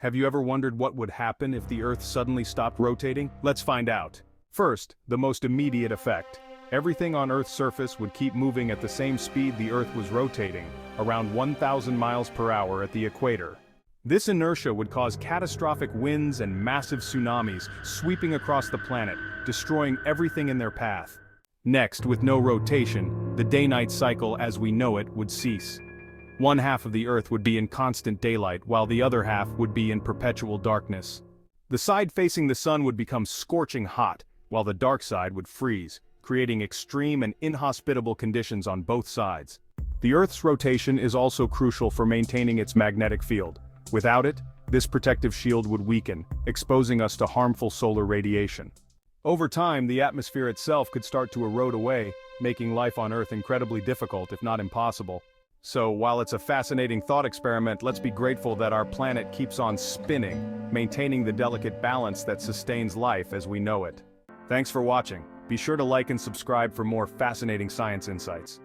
Have you ever wondered what would happen if the Earth suddenly stopped rotating? Let's find out. First, the most immediate effect. Everything on Earth's surface would keep moving at the same speed the Earth was rotating, around 1,000 miles per hour at the equator. This inertia would cause catastrophic winds and massive tsunamis sweeping across the planet, destroying everything in their path. Next, with no rotation, the day-night cycle as we know it would cease. One half of the Earth would be in constant daylight, while the other half would be in perpetual darkness. The side facing the sun would become scorching hot, while the dark side would freeze, creating extreme and inhospitable conditions on both sides. The Earth's rotation is also crucial for maintaining its magnetic field. Without it, this protective shield would weaken, exposing us to harmful solar radiation. Over time, the atmosphere itself could start to erode away, making life on Earth incredibly difficult, if not impossible. So, while it's a fascinating thought experiment, let's be grateful that our planet keeps on spinning, maintaining the delicate balance that sustains life as we know it. Thanks for watching. Be sure to like and subscribe for more fascinating science insights.